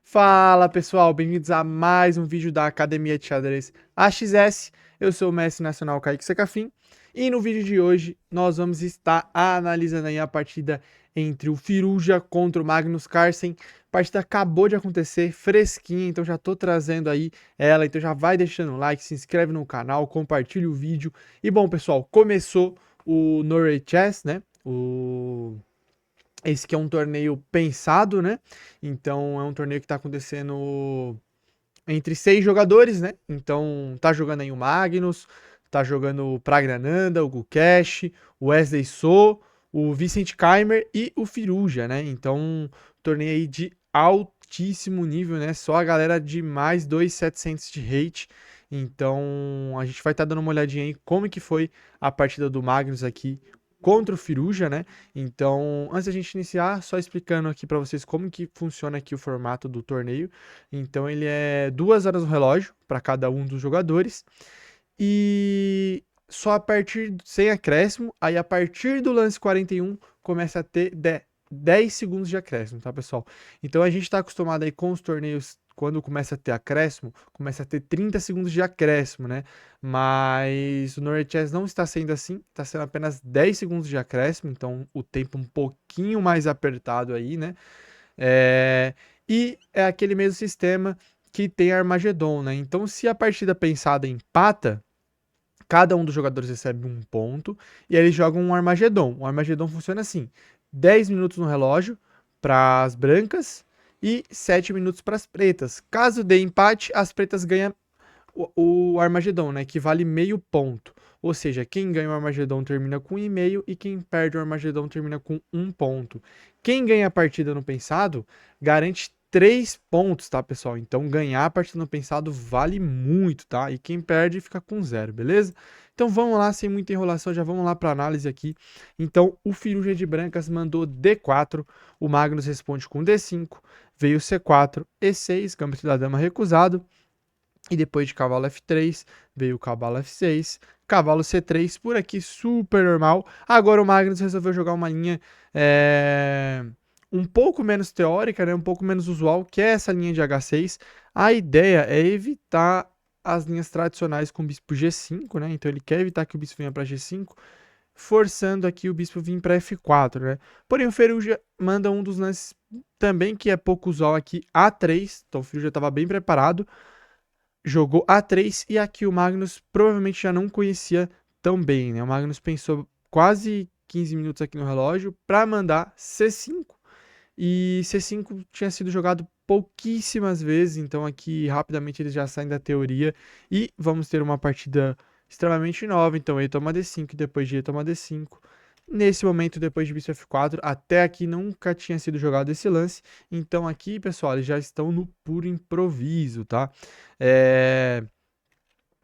Fala pessoal, bem-vindos a mais um vídeo da Academia de Xadrez AXS. Eu sou o mestre nacional Kaique Secafim e no vídeo de hoje nós vamos estar analisando aí a partida entre o Firuja contra o Magnus Carlsen. A partida acabou de acontecer, fresquinha, então já tô trazendo aí ela, então já vai deixando o like, se inscreve no canal, compartilha o vídeo. E bom pessoal, começou o Norway Chess, né? Esse que é um torneio pensado, né? Então é um torneio que está acontecendo entre 6 jogadores, né? Então tá jogando aí o Magnus, tá jogando o Praggnanandhaa, o Gukesh, o Wesley So, o Vincent Keimer e o Firuja, né? Então torneio aí de altíssimo nível, né? Só a galera de mais 2.700 de rate. Então a gente vai estar dando uma olhadinha aí como que foi a partida do Magnus aqui contra o Firuja, né? Então, antes da gente iniciar, só explicando aqui para vocês como que funciona aqui o formato do torneio. Então, ele é 2 horas no relógio para cada um dos jogadores e só a partir sem acréscimo, aí a partir do lance 41 começa a ter 10 segundos de acréscimo, tá, pessoal? Então, a gente está acostumado aí com os torneios quando começa a ter acréscimo, começa a ter 30 segundos de acréscimo, né? Mas o Norway Chess não está sendo assim, está sendo apenas 10 segundos de acréscimo, então o tempo um pouquinho mais apertado aí, né? É, e é aquele mesmo sistema que tem Armagedon, né? Então, se a partida pensada empata, cada um dos jogadores recebe um ponto e aí eles jogam um Armagedon. O Armagedon funciona assim: 10 minutos no relógio para as brancas e 7 minutos para as pretas. Caso dê empate, as pretas ganham o Armagedon, né? Que vale meio ponto. Ou seja, quem ganha o Armagedon termina com 1,5 e quem perde o Armagedon termina com 1 ponto. Quem ganha a partida no pensado garante 3 pontos, tá, pessoal? Então ganhar a partida no pensado vale muito, tá? E quem perde fica com 0, beleza? Então vamos lá, sem muita enrolação, já vamos lá para análise aqui. Então o Firuja de brancas mandou D4, o Magnus responde com D5, veio C4, E6, gambito da dama recusado. E depois de cavalo F3, veio o cavalo F6, cavalo C3, por aqui super normal. Agora o Magnus resolveu jogar uma linha um pouco menos teórica, né, um pouco menos usual, que é essa linha de H6. A ideia é evitar as linhas tradicionais com o bispo G5, né? Então ele quer evitar que o bispo venha para G5, forçando aqui o bispo vir para F4, né? Porém o Firuja manda um dos lances também que é pouco usual aqui, A3. Então o Firuja estava bem preparado, jogou A3 e aqui o Magnus provavelmente já não conhecia tão bem, né? O Magnus pensou quase 15 minutos aqui no relógio para mandar C5 e C5 tinha sido jogado pouquíssimas vezes, então aqui rapidamente eles já saem da teoria e vamos ter uma partida extremamente nova. Então E toma D5, depois de E toma D5. Nesse momento, depois de bispo F4, até aqui nunca tinha sido jogado esse lance. Então aqui, pessoal, eles já estão no puro improviso, tá? É...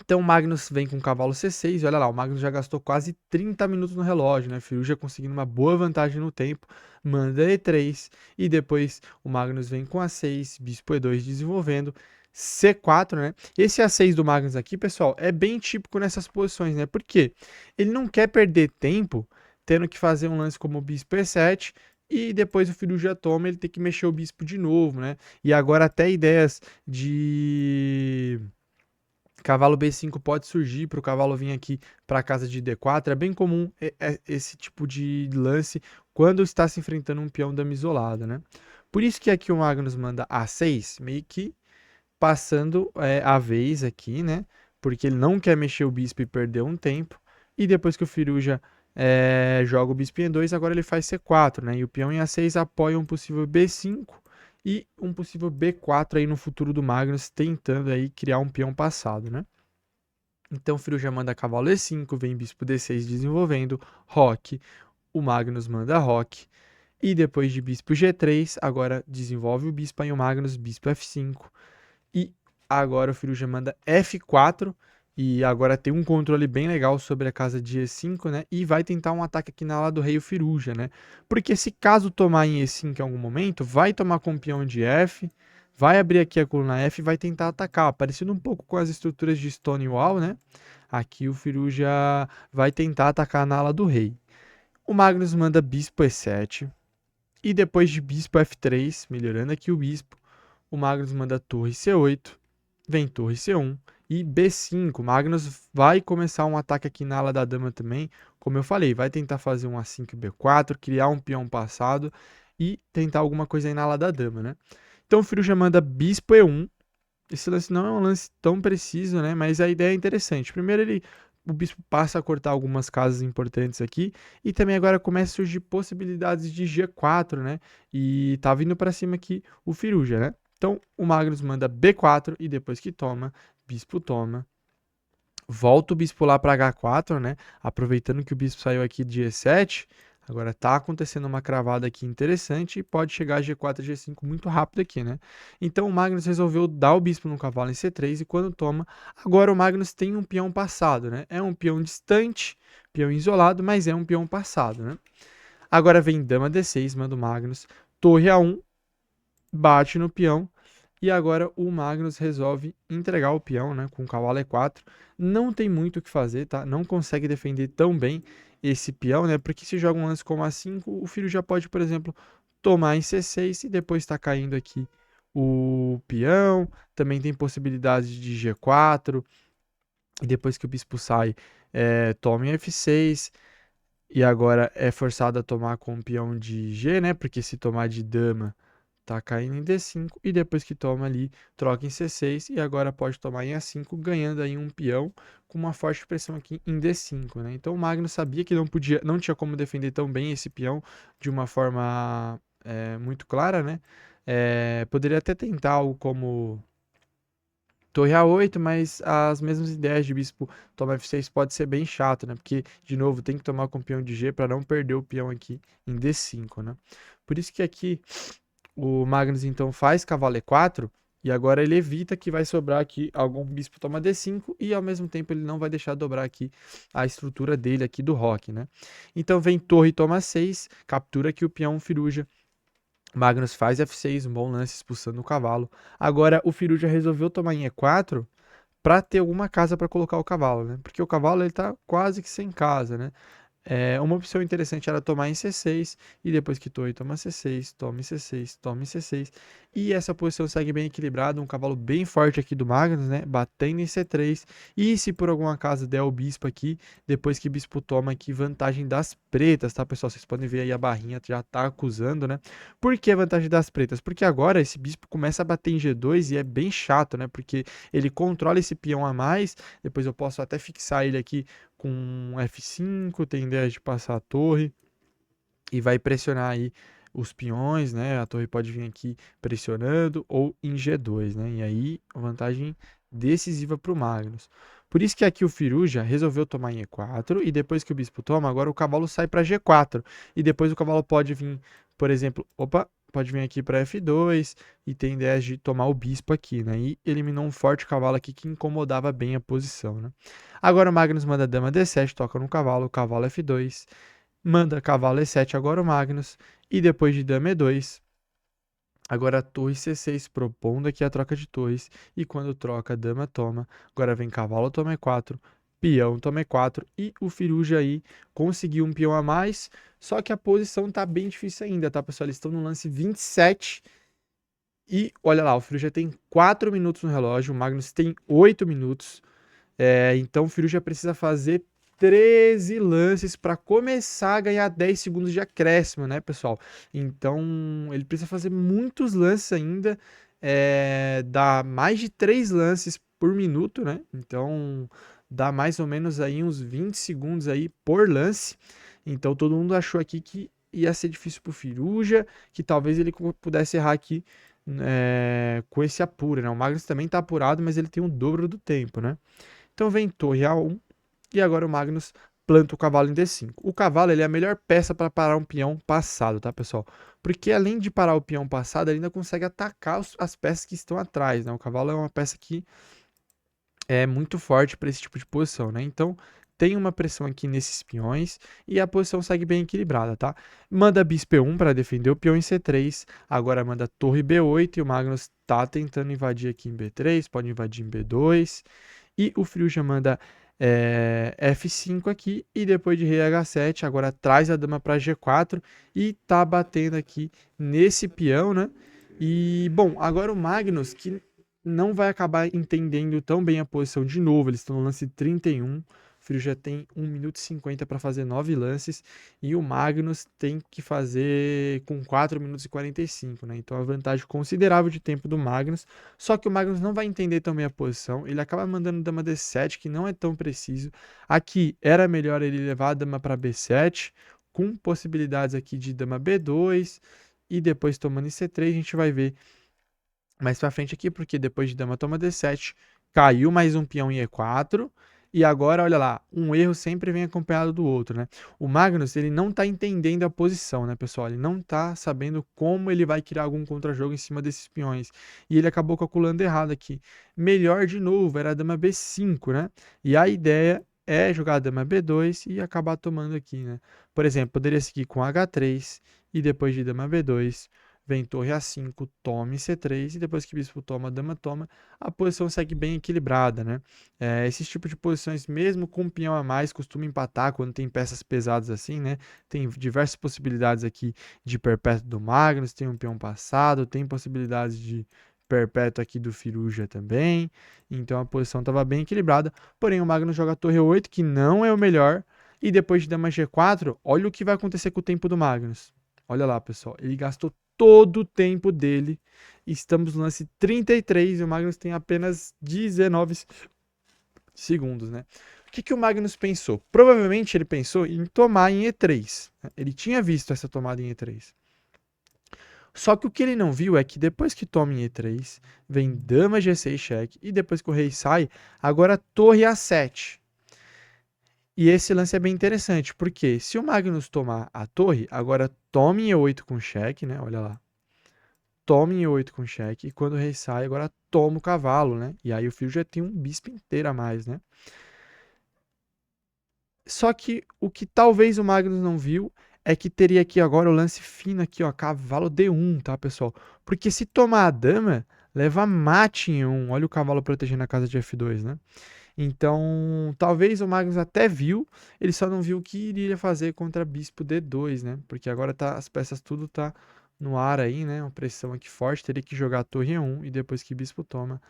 Então o Magnus vem com o cavalo C6, e olha lá, o Magnus já gastou quase 30 minutos no relógio, né? Firuja conseguindo uma boa vantagem no tempo, manda E3, e depois o Magnus vem com A6, bispo E2 desenvolvendo, C4, né? Esse A6 do Magnus aqui, pessoal, é bem típico nessas posições, né? Por quê? Ele não quer perder tempo tendo que fazer um lance como o bispo E7, e depois o Firuja toma, ele tem que mexer o bispo de novo, né? E agora até ideias de cavalo B5 pode surgir para o cavalo vir aqui para a casa de D4. É bem comum esse tipo de lance quando está se enfrentando um peão dama isolada, né? Por isso que aqui o Magnus manda A6, meio que passando a vez aqui, né? Porque ele não quer mexer o bispo e perder um tempo. E depois que o Firuja joga o bispo em E2, agora ele faz C4, né? E o peão em A6 apoia um possível B5 e um possível B4 aí no futuro do Magnus, tentando aí criar um peão passado, né? Então o Firuja manda cavalo E5, vem bispo D6 desenvolvendo, roque, o Magnus manda roque, e depois de bispo G3, agora desenvolve o bispo aí o Magnus, bispo F5, e agora o Firuja manda F4, e agora tem um controle bem legal sobre a casa de E5, né? E vai tentar um ataque aqui na ala do rei o Firuja, né? Porque se caso tomar em E5 em algum momento, vai tomar com o peão de F, vai abrir aqui a coluna F e vai tentar atacar, parecido um pouco com as estruturas de Stonewall, né? Aqui o Firuja vai tentar atacar na ala do rei. O Magnus manda bispo E7, e depois de bispo F3, melhorando aqui o bispo, o Magnus manda torre C8, vem torre C1 e B5. O Magnus vai começar um ataque aqui na ala da dama também, como eu falei, vai tentar fazer um A5 e B4, criar um peão passado e tentar alguma coisa aí na ala da dama, né? Então o Firuja manda bispo E1. Esse lance não é um lance tão preciso, né? Mas a ideia é interessante. Primeiro o bispo passa a cortar algumas casas importantes aqui e também agora começa a surgir possibilidades de G4, né? E tá vindo para cima aqui o Firuja, né? Então o Magnus manda B4 e depois que toma, bispo toma. Volta o bispo lá para H4, né? Aproveitando que o bispo saiu aqui de E7, agora tá acontecendo uma cravada aqui interessante e pode chegar a G4 e G5 muito rápido aqui, né? Então o Magnus resolveu dar o bispo no cavalo em C3 e quando toma, agora o Magnus tem um peão passado, né? É um peão distante, peão isolado, mas é um peão passado, né? Agora vem dama D6, manda o Magnus, torre A1, bate no peão. E agora o Magnus resolve entregar o peão, né, com o cavalo E4. Não tem muito o que fazer, tá? Não consegue defender tão bem esse peão, né? Porque se joga um lance como A5, o filho já pode, por exemplo, tomar em C6 e depois está caindo aqui o peão. Também tem possibilidade de G4. E depois que o bispo sai, toma em F6. E agora é forçado a tomar com o peão de G, né? Porque se tomar de dama tá caindo em D5 e depois que toma ali, troca em C6 e agora pode tomar em A5, ganhando aí um peão com uma forte pressão aqui em D5, né? Então o Magnus sabia que não tinha como defender tão bem esse peão de uma forma muito clara, né? Poderia até tentar algo como torre A8, mas as mesmas ideias de bispo toma F6 pode ser bem chato, né? Porque, de novo, tem que tomar com o peão de G para não perder o peão aqui em D5, né? Por isso que aqui o Magnus então faz cavalo E4 e agora ele evita que vai sobrar aqui algum bispo toma D5 e ao mesmo tempo ele não vai deixar dobrar aqui a estrutura dele aqui do roque, né? Então vem torre toma 6, captura aqui o peão Firuja. Magnus faz F6, um bom lance expulsando o cavalo. Agora o Firuja resolveu tomar em E4 para ter alguma casa para colocar o cavalo, né? Porque o cavalo ele tá quase que sem casa, né? Uma opção interessante era tomar em C6 e depois que torre toma C6, toma em C6, toma em C6. E essa posição segue bem equilibrada, um cavalo bem forte aqui do Magnus, né? Batendo em C3. E se por algum acaso der o bispo aqui, depois que o bispo toma aqui, vantagem das pretas, tá, pessoal? Vocês podem ver aí a barrinha já tá acusando, né? Por que vantagem das pretas? Porque agora esse bispo começa a bater em G2 e é bem chato, né? Porque ele controla esse peão a mais, depois eu posso até fixar ele aqui com F5, tem ideia de passar a torre e vai pressionar aí os peões, né? A torre pode vir aqui pressionando ou em G2, né? E aí, vantagem decisiva para o Magnus. Por isso que aqui o Firuja resolveu tomar em E4 e depois que o bispo toma, agora o cavalo sai para G4 e depois o cavalo pode vir, por exemplo, pode vir aqui para F2 e tem ideia de tomar o bispo aqui, né? E eliminou um forte cavalo aqui que incomodava bem a posição, né? Agora o Magnus manda dama D7, toca no cavalo, cavalo F2, manda cavalo E7 agora o Magnus, e depois de dama E2, agora torre C6, propondo aqui a troca de torres, e quando troca, dama toma, agora vem cavalo toma E4, peão toma E4, e o Firuja aí conseguiu um peão a mais, só que a posição tá bem difícil ainda, tá, pessoal? Eles estão no lance 27, e olha lá, o Firuja tem 4 minutos no relógio, o Magnus tem 8 minutos, então o Firuja precisa fazer 13 lances para começar a ganhar 10 segundos de acréscimo, né, pessoal? Então ele precisa fazer muitos lances ainda, dá mais de 3 lances por minuto, né? Então dá mais ou menos aí uns 20 segundos aí por lance. Então todo mundo achou aqui que ia ser difícil pro Firuja, que talvez ele pudesse errar aqui com esse apuro, né? O Magnus também tá apurado, mas ele tem o dobro do tempo, né? Então vem torre A1 e agora o Magnus planta o cavalo em D5. O cavalo ele é a melhor peça para parar um peão passado, tá, pessoal? Porque além de parar o peão passado, ele ainda consegue atacar as peças que estão atrás, né? O cavalo é uma peça que é muito forte para esse tipo de posição, né? Então tem uma pressão aqui nesses peões e a posição segue bem equilibrada, tá? Manda bispo E1 para defender o peão em C3, agora manda torre B8 e o Magnus tá tentando invadir aqui em B3, pode invadir em B2 e o Firuja manda F5 aqui e depois de rei H7, agora traz a dama para G4 e tá batendo aqui nesse peão, né? E, bom, agora o Magnus, que não vai acabar entendendo tão bem a posição de novo. Eles estão no lance 31. O Frio já tem 1 minuto e 50 para fazer 9 lances. E o Magnus tem que fazer com 4 minutos e 45, né? Então a vantagem considerável de tempo do Magnus. Só que o Magnus não vai entender também a posição. Ele acaba mandando dama D7, que não é tão preciso. Aqui era melhor ele levar a dama para B7, com possibilidades aqui de dama B2 e depois tomando em C3, a gente vai ver mais pra frente aqui, porque depois de dama toma D7, caiu mais um peão em E4, e agora, olha lá, um erro sempre vem acompanhado do outro, né? O Magnus, ele não tá entendendo a posição, né, pessoal? Ele não tá sabendo como ele vai criar algum contra-jogo em cima desses peões. E ele acabou calculando errado aqui. Melhor de novo, era a dama B5, né? E a ideia é jogar a dama B2 e acabar tomando aqui, né? Por exemplo, poderia seguir com H3 e depois de dama B2 vem torre A5, tome C3, e depois que o bispo toma, a dama toma, a posição segue bem equilibrada, né? Esses tipos de posições, mesmo com um peão a mais, costuma empatar quando tem peças pesadas assim, né? Tem diversas possibilidades aqui de perpétuo do Magnus, tem um peão passado, tem possibilidades de perpétuo aqui do Firuja também, então a posição estava bem equilibrada, porém o Magnus joga torre 8, que não é o melhor, e depois de dama G4, olha o que vai acontecer com o tempo do Magnus. Olha lá, pessoal, ele gastou todo o tempo dele. Estamos no lance 33 e o Magnus tem apenas 19 segundos, né? O que o Magnus pensou? Provavelmente ele pensou em tomar em E3. Ele tinha visto essa tomada em E3. Só que o que ele não viu é que depois que toma em E3, vem dama G6 cheque e depois que o rei sai, agora torre A7. E esse lance é bem interessante, porque se o Magnus tomar a torre, agora tome em E8 com cheque, né? Olha lá, toma em E8 com cheque, e quando o rei sai, agora toma o cavalo, né? E aí o filho já tem um bispo inteiro a mais, né? Só que o que talvez o Magnus não viu é que teria aqui agora o lance fino aqui, ó, cavalo D1, tá, pessoal? Porque se tomar a dama, leva mate em 1. Olha o cavalo protegendo a casa de F2, né? Então, talvez o Magnus até viu, ele só não viu o que iria fazer contra bispo D2, né? Porque agora tá, as peças tudo tá no ar aí, né? Uma pressão aqui forte, teria que jogar a torre E1 e depois que bispo toma,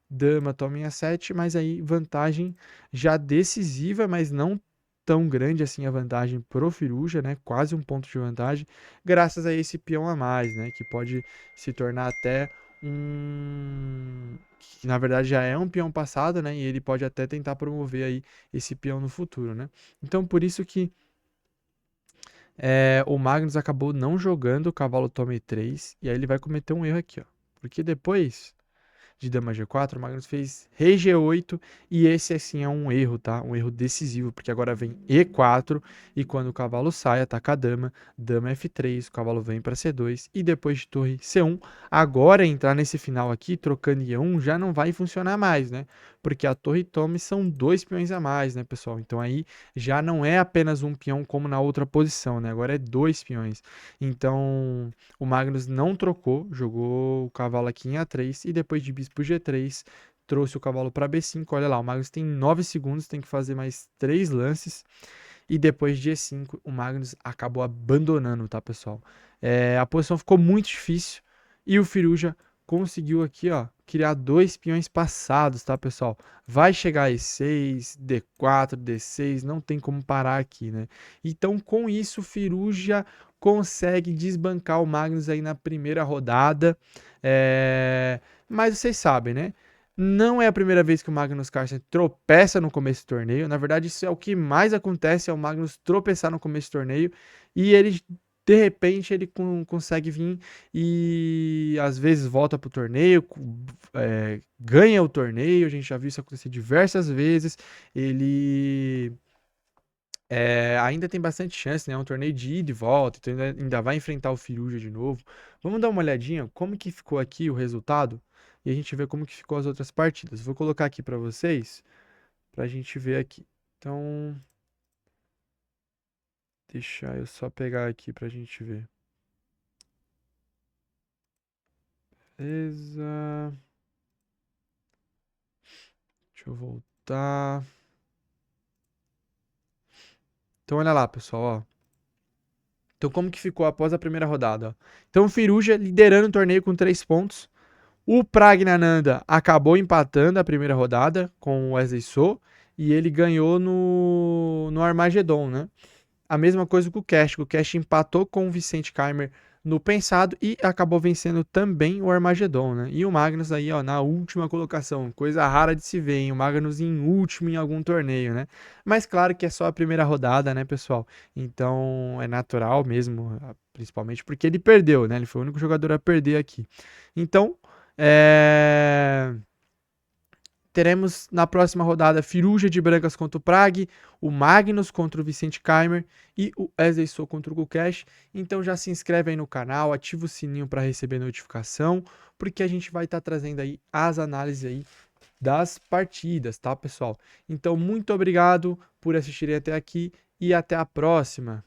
dama toma em A7, mas aí vantagem já decisiva, mas não tão grande assim a vantagem pro Firuja, né? Quase um ponto de vantagem, graças a esse peão a mais, né? Que pode se tornar até que na verdade já é um peão passado, né? E ele pode até tentar promover aí esse peão no futuro, né? Então por isso que o Magnus acabou não jogando o cavalo tome 3 e aí ele vai cometer um erro aqui, ó. Porque depois de dama G4, o Magnus fez rei G8 e esse assim é um erro, tá? Um erro decisivo, porque agora vem E4 e quando o cavalo sai, ataca a dama, dama F3, o cavalo vem para C2 e depois de torre C1, agora entrar nesse final aqui, trocando E1, já não vai funcionar mais, né? Porque a torre tome são 2 peões a mais, né, pessoal? Então aí já não é apenas um peão como na outra posição, né? Agora é 2 peões. Então o Magnus não trocou, jogou o cavalo aqui em A3 e depois de bispo G3 trouxe o cavalo para B5. Olha lá, o Magnus tem 9 segundos, tem que fazer mais 3 lances. E depois de E5, o Magnus acabou abandonando, tá, pessoal? A posição ficou muito difícil e o Firuja conseguiu aqui, ó, criar 2 peões passados, tá, pessoal? Vai chegar E6, D4, D6, não tem como parar aqui, né? Então, com isso, o Firuja consegue desbancar o Magnus aí na primeira rodada. Mas vocês sabem, né? Não é a primeira vez que o Magnus Carlsen tropeça no começo do torneio. Na verdade, isso é o que mais acontece, é o Magnus tropeçar no começo do torneio e ele de repente ele consegue vir e às vezes volta pro torneio, ganha o torneio. A gente já viu isso acontecer diversas vezes. Ele ainda tem bastante chance, né? É um torneio de ida e volta, então ainda vai enfrentar o Firuja de novo. Vamos dar uma olhadinha como que ficou aqui o resultado e a gente vê como que ficou as outras partidas. Vou colocar aqui para vocês, para a gente ver aqui. Então, deixa eu só pegar aqui para a gente ver. Beleza. Deixa eu voltar. Então, olha lá, pessoal, ó. Então, como que ficou após a primeira rodada? Ó? Então, o Firuja liderando o torneio com 3 pontos. O Pragnananda acabou empatando a primeira rodada com o Wesley So e ele ganhou no Armagedon, né? A mesma coisa com o Cash. O Cash empatou com o Vicente Keimer no pensado e acabou vencendo também o Armagedon, né? E o Magnus aí, ó, na última colocação. Coisa rara de se ver, hein? O Magnus em último em algum torneio, né? Mas claro que é só a primeira rodada, né, pessoal? Então é natural mesmo, principalmente porque ele perdeu, né? Ele foi o único jogador a perder aqui. Então, é... teremos na próxima rodada Firuja de Brancas contra o Prague, o Magnus contra o Vicente Keimer e o Wesley So contra o Gukesh. Então já se inscreve aí no canal, ativa o sininho para receber notificação, porque a gente vai estar trazendo aí as análises aí das partidas, tá, pessoal? Então muito obrigado por assistirem até aqui e até a próxima.